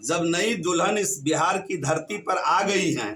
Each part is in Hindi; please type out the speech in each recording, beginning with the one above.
जब नई दुल्हन इस बिहार की धरती पर आ गई हैं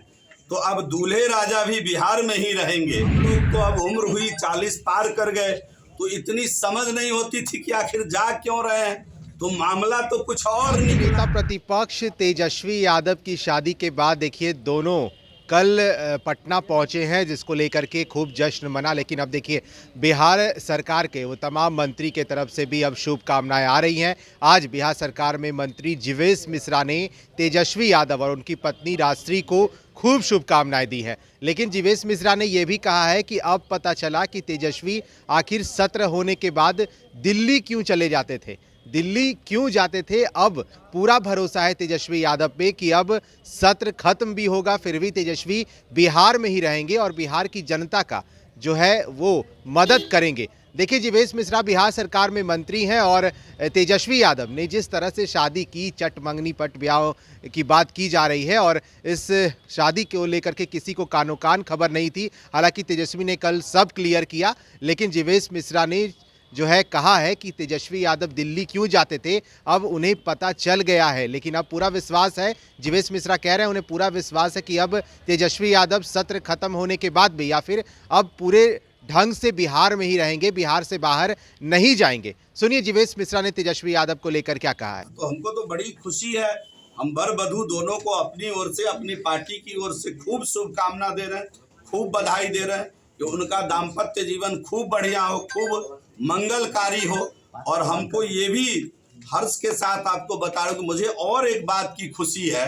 तो अब दूल्हे राजा भी बिहार में ही रहेंगे। लोग तो अब उम्र हुई 40 पार कर गए तो इतनी समझ नहीं होती थी कि आखिर जा क्यों रहे हैं, तो मामला तो कुछ और निकला। नेता प्रतिपक्ष तेजस्वी यादव की शादी के बाद देखिए दोनों कल पटना पहुंचे हैं, जिसको लेकर के खूब जश्न मना। लेकिन अब देखिए बिहार सरकार के वो तमाम मंत्री के तरफ से भी अब शुभकामनाएं आ रही हैं। आज बिहार सरकार में मंत्री जीवेश मिश्रा ने तेजस्वी यादव और उनकी पत्नी राजश्री को खूब शुभकामनाएं दी हैं। लेकिन जीवेश मिश्रा ने यह भी कहा है कि अब पता चला कि तेजस्वी आखिर सत्र होने के बाद दिल्ली क्यों चले जाते थे, दिल्ली क्यों जाते थे। अब पूरा भरोसा है तेजस्वी यादव पे कि अब सत्र खत्म भी होगा, फिर भी तेजस्वी बिहार में ही रहेंगे और बिहार की जनता का जो है वो मदद करेंगे। देखिए जीवेश मिश्रा बिहार सरकार में मंत्री हैं और तेजस्वी यादव ने जिस तरह से शादी की, चट मंगनी पट ब्याह की बात की जा रही है और इस शादी को लेकर के किसी को कानो कान खबर नहीं थी। हालांकि तेजस्वी ने कल सब क्लियर किया, लेकिन जीवेश मिश्रा ने जो है कहा है कि तेजस्वी यादव दिल्ली क्यों जाते थे अब उन्हें पता चल गया है। लेकिन अब पूरा विश्वास है, जीवेश मिश्रा कह रहे हैं उन्हें पूरा विश्वास है कि अब तेजस्वी यादव सत्र खत्म होने के बाद भी या फिर अब पूरे ढंग से बिहार में ही रहेंगे, बिहार से बाहर नहीं जाएंगे। सुनिए जीवेश मिश्रा ने तेजस्वी यादव को लेकर क्या कहा है। तो हमको तो बड़ी खुशी है, हम वर वधू दोनों को अपनी ओर से, अपनी पार्टी की ओर से खूब शुभकामना दे रहे हैं, खूब बधाई दे रहे हैं कि उनका दाम्पत्य जीवन खूब बढ़िया हो, खूब मंगलकारी हो। और हमको ये भी हर्ष के साथ आपको बता रहा हूं कि मुझे और एक बात की खुशी है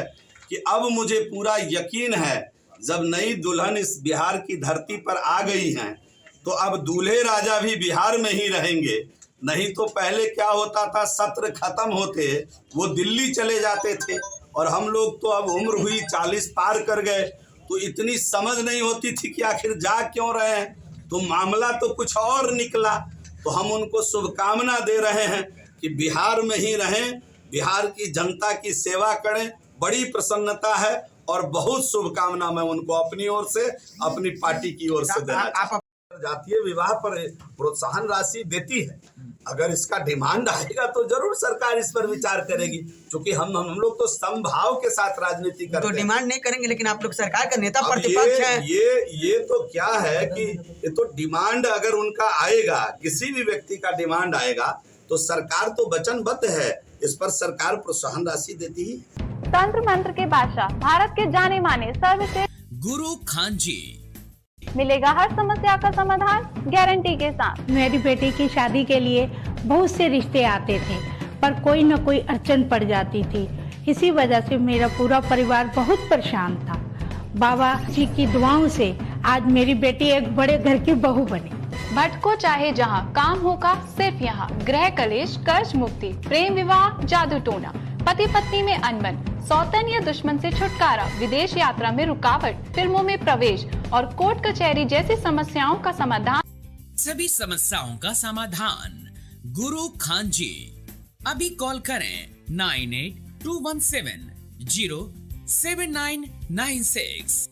कि अब मुझे पूरा यकीन है, जब नई दुल्हन इस बिहार की धरती पर आ गई हैं तो अब दूल्हे राजा भी बिहार में ही रहेंगे। नहीं तो पहले क्या होता था, सत्र खत्म होते वो दिल्ली चले जाते थे और हम लोग तो अब उम्र हुई 40 पार कर गए तो इतनी समझ नहीं होती थी कि आखिर जा क्यों रहे हैं, तो मामला तो कुछ और निकला। तो हम उनको शुभकामना दे रहे हैं कि बिहार में ही रहें, बिहार की जनता की सेवा करें। बड़ी प्रसन्नता है और बहुत शुभकामना मैं उनको अपनी ओर से, अपनी पार्टी की ओर से देना। जातीय विवाह पर प्रोत्साहन राशि देती है, अगर इसका डिमांड आएगा तो जरूर सरकार इस पर विचार करेगी, क्योंकि हम लोग तो समभाव के साथ राजनीति करते हैं। तो डिमांड नहीं करेंगे, लेकिन आप लोग सरकार का नेता प्रतिपक्ष है। ये तो क्या है कि ये तो डिमांड अगर उनका आएगा, किसी भी व्यक्ति का डिमांड आएगा तो सरकार तो वचनबद्ध है, इस पर सरकार प्रोत्साहन राशि देती ही। तंत्र मंत्र के बादशाह, भारत के जाने माने सर्वश्रेष्ठ गुरु खान जी, मिलेगा हर समस्या का समाधान गारंटी के साथ। मेरी बेटी की शादी के लिए बहुत से रिश्ते आते थे, पर कोई न कोई अड़चन पड़ जाती थी। इसी वजह से मेरा पूरा परिवार बहुत परेशान था। बाबा जी की दुआओं से आज मेरी बेटी एक बड़े घर की बहू बनी। भटको चाहे जहां, काम होगा सिर्फ यहाँ। गृह कलेश, कर्ज मुक्ति, प्रेम विवाह, जादू टोना, पति पत्नी में अनबन, सौतन या दुश्मन से छुटकारा, विदेश यात्रा में रुकावट, फिल्मों में प्रवेश और कोर्ट कचहरी जैसी समस्याओं का समाधान। सभी समस्याओं का समाधान गुरु खान जी। अभी कॉल करें 9821707996।